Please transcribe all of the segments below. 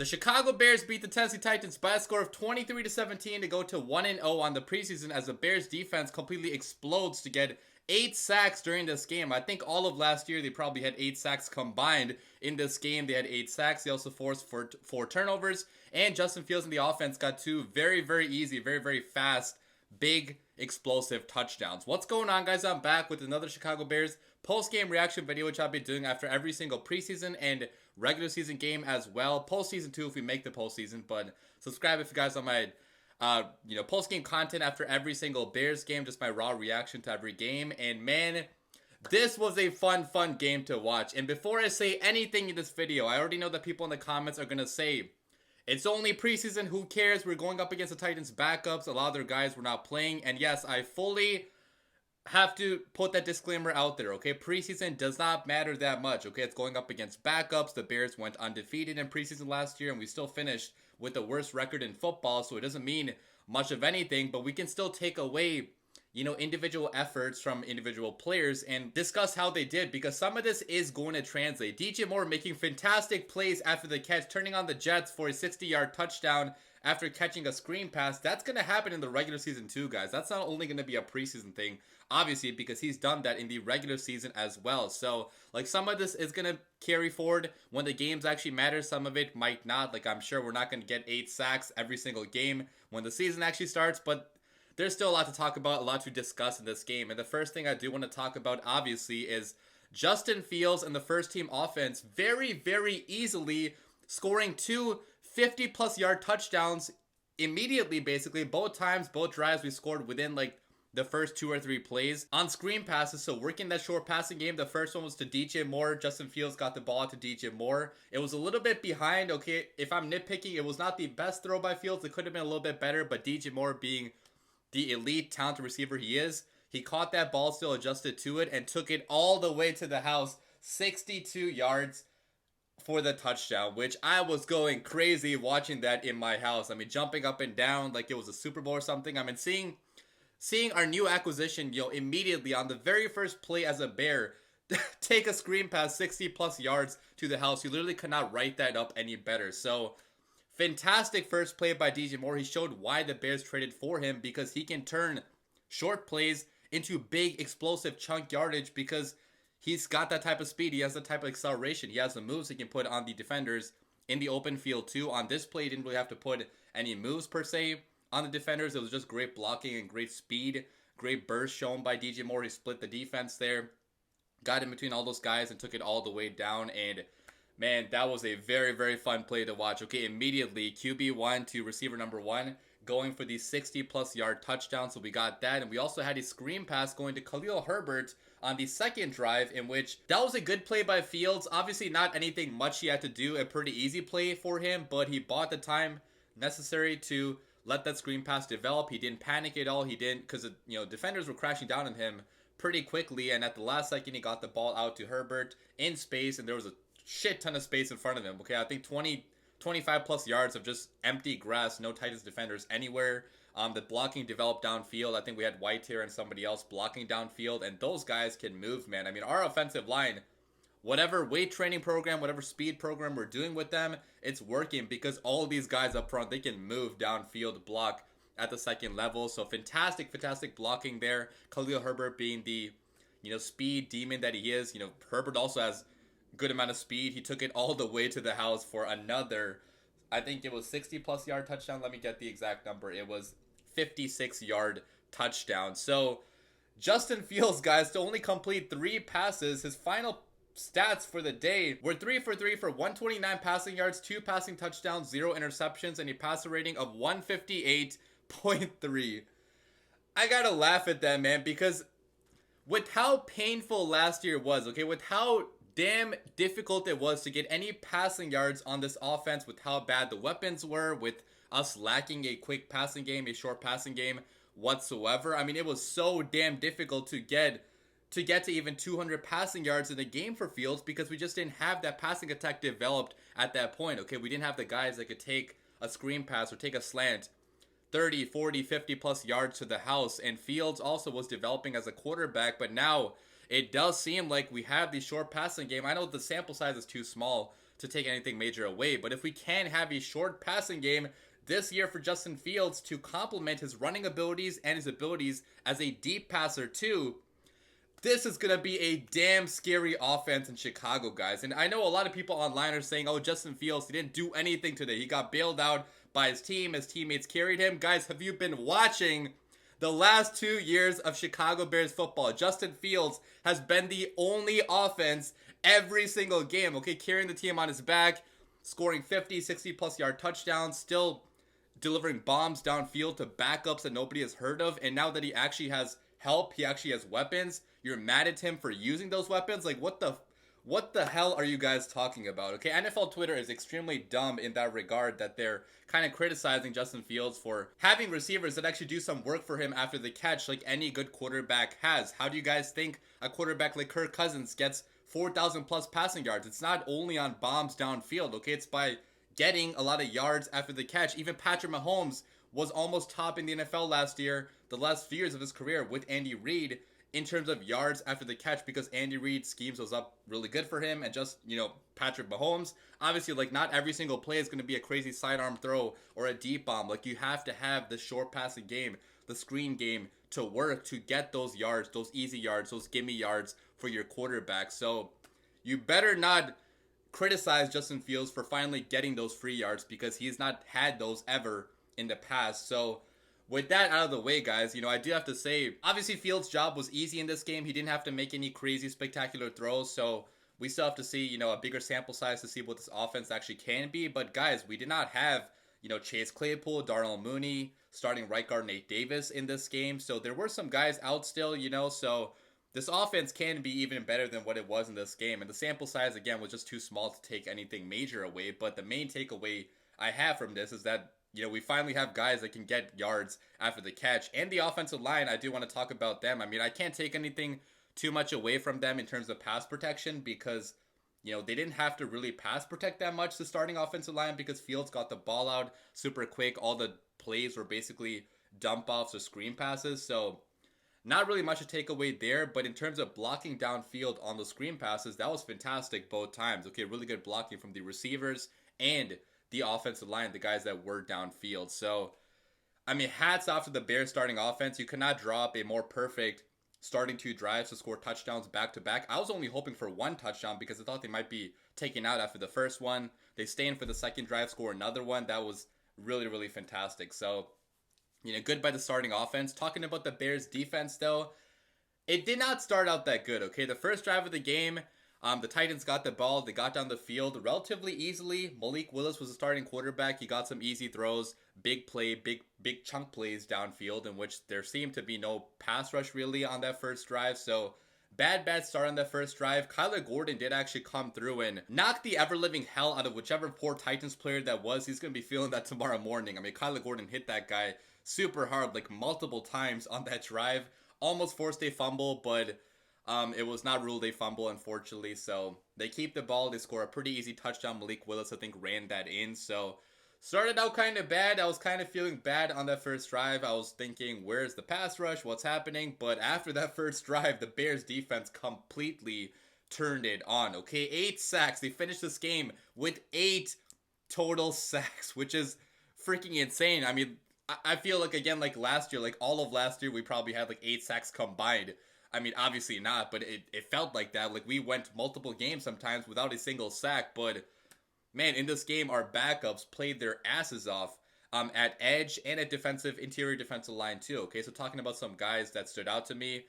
The Chicago Bears beat the Tennessee Titans by a score of 23-17 to go to 1-0 on the preseason as the Bears defense completely explodes to get 8 sacks during this game. I think all of last year they probably had 8 sacks combined. In this game they had 8 sacks. They also forced 4 turnovers, and Justin Fields in the offense got 2 very easy, very fast, big, explosive touchdowns. What's going on, guys? I'm back with another Chicago Bears post-game reaction video, which I'll be doing after every single preseason and regular season game as well. Postseason too if we make the postseason, but subscribe if you guys want my post-game content after every single Bears game, just my raw reaction to every game. And man, this was a fun game to watch. And before I say anything in this video, I already know that people in the comments are gonna say, it's only preseason, who cares? We're going up against the Titans backups. A lot of their guys were not playing. And yes, I fully have to put that disclaimer out there, okay? Preseason does not matter that much, okay? It's going up against backups. The Bears went undefeated in preseason last year, and we still finished with the worst record in football, so it doesn't mean much of anything, but we can still take away, individual efforts from individual players and discuss how they did, because some of this is going to translate. DJ Moore making fantastic plays after the catch, turning on the Jets for a 60-yard touchdown after catching a screen pass. That's going to happen in the regular season too, guys. That's not only going to be a preseason thing, obviously, because he's done that in the regular season as well. So, some of this is going to carry forward when the games actually matter. Some of it might not. I'm sure we're not going to get 8 sacks every single game when the season actually starts, but there's still a lot to talk about, a lot to discuss in this game. And the first thing I do want to talk about, obviously, is Justin Fields and the first team offense very easily scoring 2 50-plus yard touchdowns immediately, basically. Both times, both drives, we scored within the first 2 or 3 plays on screen passes. So working that short passing game, the first one was to DJ Moore. Justin Fields got the ball to DJ Moore. It was a little bit behind, okay? If I'm nitpicking, it was not the best throw by Fields. It could have been a little bit better, but DJ Moore, being the elite talented receiver he is, he caught that ball, still adjusted to it, and took it all the way to the house, 62 yards for the touchdown, which I was going crazy watching that in my house. I mean, jumping up and down like it was a Super Bowl or something. I mean, seeing our new acquisition, immediately on the very first play as a Bear, take a screen pass 60-plus yards to the house. You literally could not write that up any better. So, fantastic first play by DJ Moore. He showed why the Bears traded for him, because he can turn short plays into big, explosive chunk yardage, because he's got that type of speed. He has that type of acceleration. He has the moves he can put on the defenders in the open field too. On this play, he didn't really have to put any moves per se on the defenders. It was just great blocking and great speed, great burst shown by DJ Moore. He split the defense there, got in between all those guys and took it all the way down. And man, that was a very fun play to watch. Okay, immediately QB1 to receiver number 1 going for the 60-plus yard touchdown. So we got that, and we also had a screen pass going to Khalil Herbert on the second drive, in which that was a good play by Fields. Obviously not anything much he had to do, a pretty easy play for him, but he bought the time necessary to let that screen pass develop. He didn't panic at all. He didn't, because defenders were crashing down on him pretty quickly, and at the last second he got the ball out to Herbert in space, and there was a shit ton of space in front of him. Okay, I think 25 plus yards of just empty grass, no Titans defenders anywhere. The blocking developed downfield. I think we had Whitehair and somebody else blocking downfield, and those guys can move, man. I mean, our offensive line, whatever weight training program, whatever speed program we're doing with them, it's working, because all of these guys up front, they can move downfield, block at the second level. So fantastic blocking there. Khalil Herbert being the, speed demon that he is. Herbert also has good amount of speed. He took it all the way to the house for another, I think it was 60-plus yard touchdown. Let me get the exact number. It was 56-yard touchdown. So Justin Fields, guys, to only complete 3 passes, his final stats for the day were 3 for 3 for 129 passing yards, 2 passing touchdowns, 0 interceptions, and a passer rating of 158.3. I gotta laugh at that, man, because with how painful last year was, okay, with how damn difficult it was to get any passing yards on this offense, with how bad the weapons were, with us lacking a quick passing game, a short passing game whatsoever. I mean, it was so damn difficult to get to even 200 passing yards in the game for Fields, because we just didn't have that passing attack developed at that point. Okay, we didn't have the guys that could take a screen pass or take a slant 30, 40, 50 plus yards to the house. And Fields also was developing as a quarterback, but now it does seem like we have the short passing game. I know the sample size is too small to take anything major away. But if we can have a short passing game this year for Justin Fields to complement his running abilities and his abilities as a deep passer too, this is going to be a damn scary offense in Chicago, guys. And I know a lot of people online are saying, oh, Justin Fields, he didn't do anything today. He got bailed out by his team. His teammates carried him. Guys, have you been watching the last 2 years of Chicago Bears football? Justin Fields has been the only offense every single game, okay? Carrying the team on his back, scoring 50, 60-plus yard touchdowns, still delivering bombs downfield to backups that nobody has heard of. And now that he actually has help, he actually has weapons, you're mad at him for using those weapons? Like, what the hell are you guys talking about? Okay, NFL Twitter is extremely dumb in that regard, that they're kind of criticizing Justin Fields for having receivers that actually do some work for him after the catch, like any good quarterback has. How do you guys think a quarterback like Kirk Cousins gets 4,000 plus passing yards? It's not only on bombs downfield, okay? It's by getting a lot of yards after the catch. Even Patrick Mahomes was almost top in the NFL last year, the last few years of his career with Andy Reid, in terms of yards after the catch, because Andy Reid's schemes was up really good for him. And just, Patrick Mahomes, obviously, like, not every single play is going to be a crazy sidearm throw or a deep bomb. Like, you have to have the short passing game, the screen game to work to get those yards, those easy yards, those gimme yards for your quarterback. So you better not criticize Justin Fields for finally getting those free yards, because he's not had those ever in the past. So with that out of the way, guys, I do have to say, obviously Fields' job was easy in this game. He didn't have to make any crazy spectacular throws, so we still have to see, a bigger sample size to see what this offense actually can be. But guys, we did not have, Chase Claypool, Darnell Mooney, starting right guard Nate Davis in this game. So there were some guys out still, so this offense can be even better than what it was in this game. And the sample size, again, was just too small to take anything major away. But the main takeaway I have from this is that, we finally have guys that can get yards after the catch. And the offensive line, I do want to talk about them. I mean, I can't take anything too much away from them in terms of pass protection, because, they didn't have to really pass protect that much, the starting offensive line, because Fields got the ball out super quick. All the plays were basically dump offs or screen passes. So not really much to take away there. But in terms of blocking downfield on the screen passes, that was fantastic both times. Okay, really good blocking from the receivers and the offensive line, the guys that were downfield. So, I mean, hats off to the Bears starting offense. You could not draw up a more perfect starting 2 drives to score touchdowns back to back. I was only hoping for 1 touchdown because I thought they might be taken out after the first one. They stay in for the second drive, score another one. That was really, really fantastic. So, good by the starting offense. Talking about the Bears defense, though, it did not start out that good, okay? The first drive of the game, the Titans got the ball. They got down the field relatively easily. Malik Willis was the starting quarterback. He got some easy throws, big play, big chunk plays downfield, in which there seemed to be no pass rush really on that first drive. So bad start on that first drive. Kyler Gordon did actually come through and knock the ever-living hell out of whichever poor Titans player that was. He's going to be feeling that tomorrow morning. I mean, Kyler Gordon hit that guy super hard, like multiple times on that drive. Almost forced a fumble, but it was not ruled a fumble, unfortunately. So they keep the ball. They score a pretty easy touchdown. Malik Willis, I think, ran that in. So started out kind of bad. I was kind of feeling bad on that first drive. I was thinking, where's the pass rush? What's happening? But after that first drive, the Bears defense completely turned it on. Okay, 8 sacks. They finished this game with 8 total sacks, which is freaking insane. I mean, I feel like, again, like last year, like all of last year, we probably had like 8 sacks combined. I mean, obviously not, but it felt like that. Like, we went multiple games sometimes without a single sack. But, man, in this game, our backups played their asses off at edge and at interior defensive line, too. Okay, so talking about some guys that stood out to me.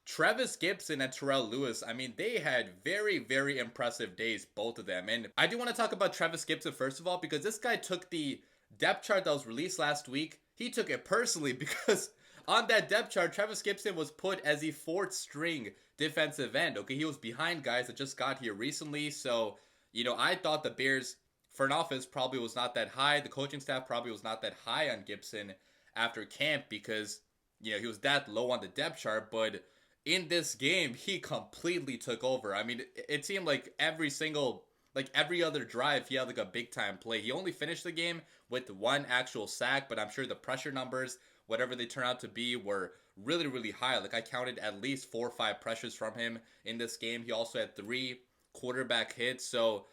Travis Gibson and Terrell Lewis, I mean, they had very, very impressive days, both of them. And I do want to talk about Travis Gibson, first of all, because this guy took the depth chart that was released last week. He took it personally because on that depth chart, Travis Gibson was put as the 4th string defensive end. Okay, he was behind guys that just got here recently. So, I thought the Bears front office probably was not that high. The coaching staff probably was not that high on Gibson after camp because, he was that low on the depth chart. But in this game, he completely took over. I mean, it seemed like every other drive, he had like a big time play. He only finished the game with 1 actual sack, but I'm sure the pressure numbers, whatever they turn out to be, were really, really high. Like, I counted at least 4 or 5 pressures from him in this game. He also had 3 quarterback hits. So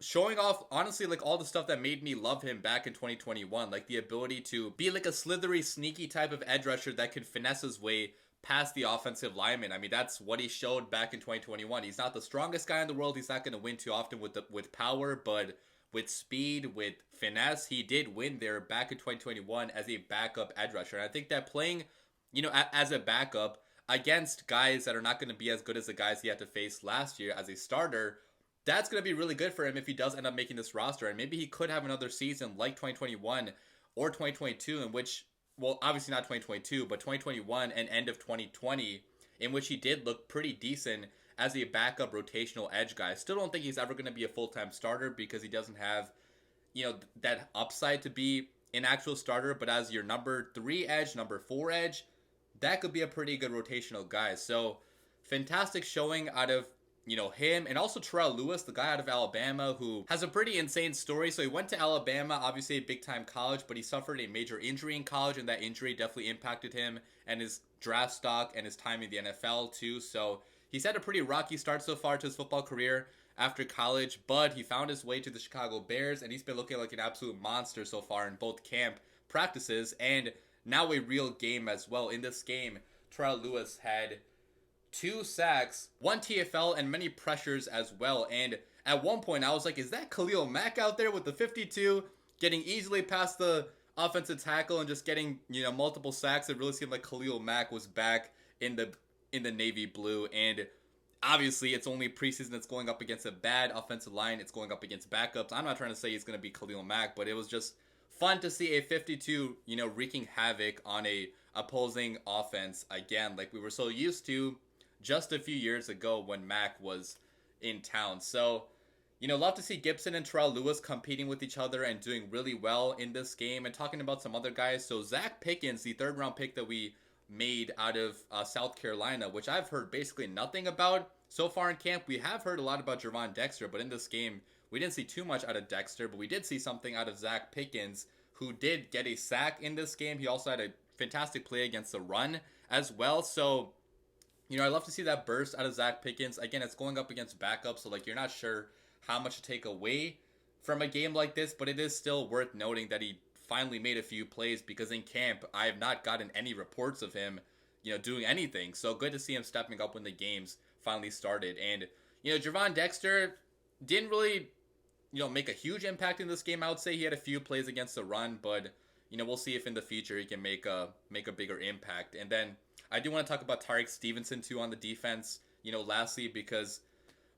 showing off, honestly, like all the stuff that made me love him back in 2021, like the ability to be like a slithery, sneaky type of edge rusher that could finesse his way past the offensive lineman. I mean, that's what he showed back in 2021. He's not the strongest guy in the world. He's not going to win too often with power, but with speed, with finesse, he did win there back in 2021 as a backup edge rusher. And I think that playing, as a backup against guys that are not going to be as good as the guys he had to face last year as a starter, that's going to be really good for him if he does end up making this roster. And maybe he could have another season like 2021 or 2022 in which, well, obviously not 2022, but 2021 and end of 2020, in which he did look pretty decent as a backup rotational edge guy. I still don't think he's ever going to be a full-time starter because he doesn't have, that upside to be an actual starter. But as your number 3 edge, number 4 edge, that could be a pretty good rotational guy. So fantastic showing out of him, and also Terrell Lewis, the guy out of Alabama, who has a pretty insane story. So he went to Alabama, obviously a big-time college, but he suffered a major injury in college, and that injury definitely impacted him and his draft stock and his time in the NFL too. So he's had a pretty rocky start so far to his football career after college, but he found his way to the Chicago Bears, and he's been looking like an absolute monster so far in both camp practices and now a real game as well. In this game, Terrell Lewis had 2 sacks, 1 TFL, and many pressures as well. And at one point, I was like, is that Khalil Mack out there with the 52, getting easily past the offensive tackle and just getting, multiple sacks? It really seemed like Khalil Mack was back in the navy blue. And obviously, it's only preseason. It's going up against a bad offensive line. It's going up against backups. I'm not trying to say he's going to be Khalil Mack, but it was just fun to see a 52, wreaking havoc on a opposing offense again, like we were so used to just a few years ago when Mac was in town. So, love to see Gibson and Terrell Lewis competing with each other and doing really well in this game. And talking about some other guys, so Zach Pickens, the 3rd round pick that we made out of South Carolina, which I've heard basically nothing about so far in camp. We have heard a lot about Gervon Dexter, but in this game, we didn't see too much out of Dexter, but we did see something out of Zach Pickens, who did get a sack in this game. He also had a fantastic play against the run as well. So, I love to see that burst out of Zach Pickens. Again, it's going up against backups, so you're not sure how much to take away from a game like this, but it is still worth noting that he finally made a few plays, because in camp, I have not gotten any reports of him, doing anything. So good to see him stepping up when the games finally started. And, Gervon Dexter didn't really, make a huge impact in this game. I would say he had a few plays against the run, but, we'll see if in the future he can make a bigger impact. And then I do want to talk about Tyrique Stevenson too on the defense, lastly, because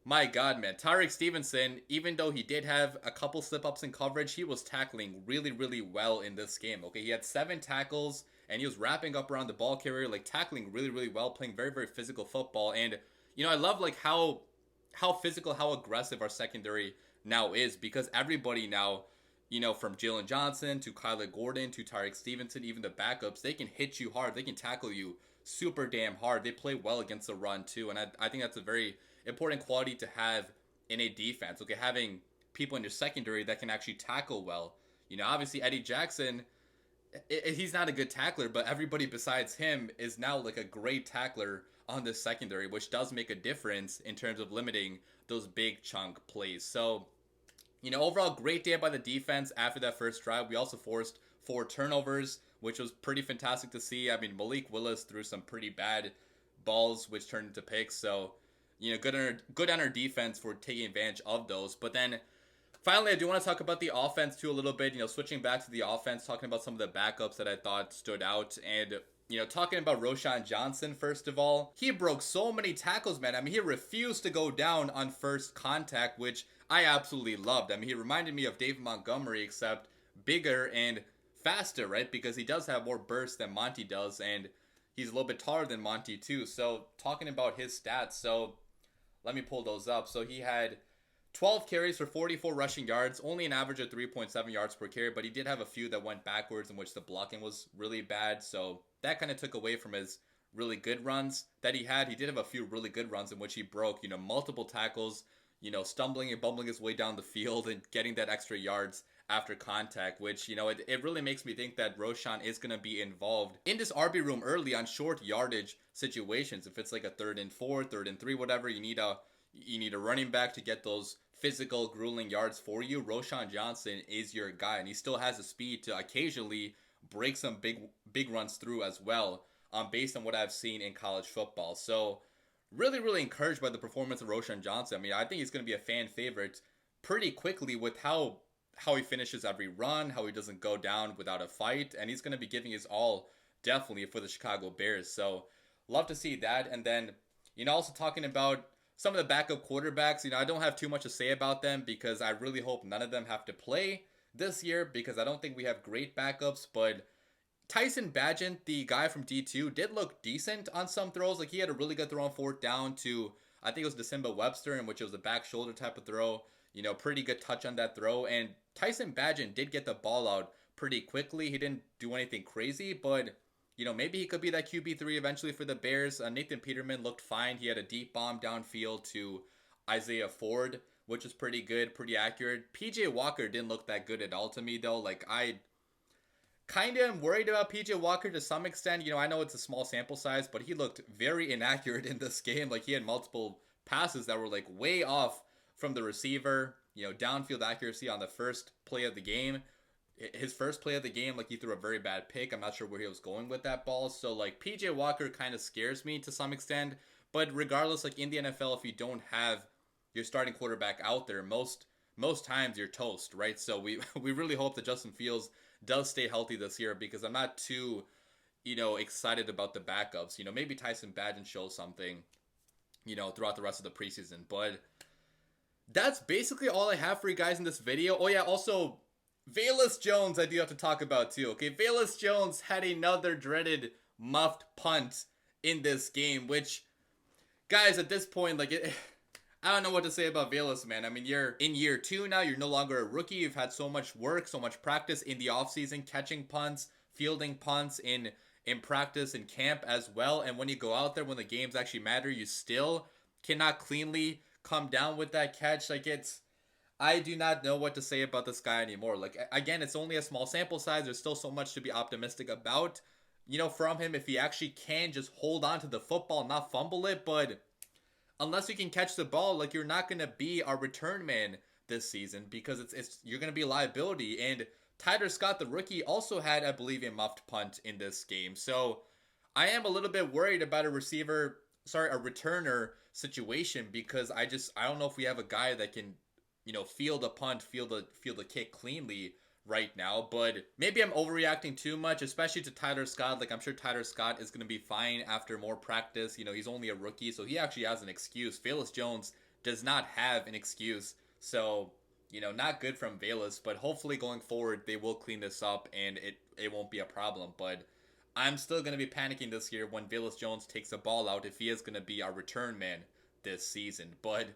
my God, man, Tyrique Stevenson, even though he did have a couple slip-ups in coverage, he was tackling really, really well in this game. Okay, he had 7 tackles, and he was wrapping up around the ball carrier, tackling really, really well, playing very, very physical football. And, I love how physical, how aggressive our secondary now is, because everybody now, from Jalen Johnson to Kyler Gordon to Tyrique Stevenson, even the backups, they can hit you hard. They can tackle you super damn hard. They play well against the run too, and I think that's a very important quality to have in a defense. Okay, having people in your secondary that can actually tackle well. Obviously Eddie Jackson, he's not a good tackler, but everybody besides him is now a great tackler on the secondary, which does make a difference in terms of limiting those big chunk plays. So, overall great day by the defense after that first drive. We also forced 4 turnovers, which was pretty fantastic to see. I mean, Malik Willis threw some pretty bad balls, which turned into picks. So, good on our defense for taking advantage of those. But then, finally, I do want to talk about the offense too a little bit. Switching back to the offense, talking about some of the backups that I thought stood out. And, talking about Roschon Johnson, first of all, he broke so many tackles, man. I mean, he refused to go down on first contact, which I absolutely loved. I mean, he reminded me of David Montgomery, except bigger and faster, right? Because he does have more burst than Monty does, and he's a little bit taller than Monty too. So talking about his stats, so let me pull those up. So he had 12 carries for 44 rushing yards, only an average of 3.7 yards per carry, but he did have a few that went backwards in which the blocking was really bad. So that kind of took away from his really good runs that he had. He did have a few really good runs in which he broke, multiple tackles, stumbling and bumbling his way down the field and getting that extra yards after contact, which, it really makes me think that Roschon is going to be involved in this RB room early on short yardage situations. If it's a 3rd and 4, 3rd and 3, whatever, you need a running back to get those physical, grueling yards for you, Roschon Johnson is your guy, and he still has the speed to occasionally break some big runs through as well, based on what I've seen in college football. So really, really encouraged by the performance of Roschon Johnson. I mean, I think he's going to be a fan favorite pretty quickly with how he finishes every run, how he doesn't go down without a fight, and he's going to be giving his all definitely for the Chicago Bears. So love to see that. And then, also talking about some of the backup quarterbacks, I don't have too much to say about them because I really hope none of them have to play this year because I don't think we have great backups. But Tyson Bagent, the guy from D2, did look decent on some throws. Like, he had a really good throw on fourth down to, I think it was DeSimba Webster, in which it was a back shoulder type of throw. Pretty good touch on that throw. And Tyson Bagent did get the ball out pretty quickly. He didn't do anything crazy, but maybe he could be that QB3 eventually for the Bears. Nathan Peterman looked fine. He had a deep bomb downfield to Isaiah Ford, which was pretty good, pretty accurate. PJ Walker didn't look that good at all to me, though. Like, I kind of am worried about PJ Walker to some extent. I know it's a small sample size, but he looked very inaccurate in this game. Like, he had multiple passes that were, like, way off from the receiver. Downfield accuracy on the first play of the game. His first play of the game, like, he threw a very bad pick. I'm not sure where he was going with that ball. So, like, PJ Walker kind of scares me to some extent. But regardless, like, in the NFL, if you don't have your starting quarterback out there, most times you're toast, right? So we really hope that Justin Fields does stay healthy this year because I'm not too, excited about the backups. Maybe Tyson Bagent shows something, throughout the rest of the preseason. But that's basically all I have for you guys in this video. Oh, yeah, also Velus Jones I do have to talk about too. Okay, Velus Jones had another dreaded muffed punt in this game, which, guys, at this point, like, I don't know what to say about Velus, man. I mean, you're in year 2 now. You're no longer a rookie. You've had so much work, so much practice in the offseason, catching punts, fielding punts in practice and camp as well. And when you go out there, when the games actually matter, you still cannot cleanly come down with that catch. Like, I do not know what to say about this guy anymore. Like, again, it's only a small sample size. There's still so much to be optimistic about, from him if he actually can just hold on to the football, not fumble it. But unless you can catch the ball, like, you're not going to be our return man this season because you're going to be a liability. And Tyler Scott, the rookie, also had, I believe, a muffed punt in this game. So I am a little bit worried about a returner situation because I don't know if we have a guy that can, field a punt, field a kick cleanly right now. But maybe I'm overreacting too much, especially to Tyler Scott. Like, I'm sure Tyler Scott is going to be fine after more practice. He's only a rookie, so he actually has an excuse. Velus Jones does not have an excuse. So, not good from Velus, but hopefully going forward, they will clean this up and it won't be a problem. But I'm still going to be panicking this year when Velus Jones takes the ball out if he is going to be our return man this season. But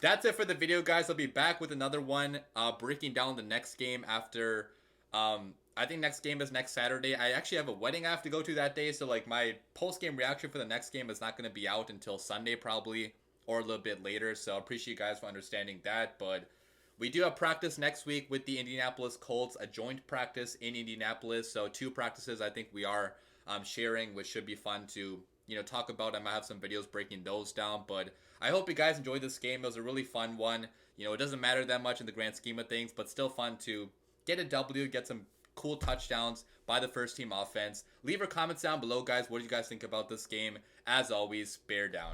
that's it for the video, guys. I'll be back with another one, breaking down the next game after, I think next game is next Saturday. I actually have a wedding I have to go to that day, so, like, my post-game reaction for the next game is not going to be out until Sunday probably, or a little bit later, so I appreciate you guys for understanding that. But we do have practice next week with the Indianapolis Colts, a joint practice in Indianapolis, so 2 practices I think we are sharing, which should be fun to talk about. I might have some videos breaking those down, but I hope you guys enjoyed this game. It was a really fun one. It doesn't matter that much in the grand scheme of things, but still fun to get a W, get some cool touchdowns by the first team offense. Leave your comments down below, guys. What do you guys think about this game? As always, bear down.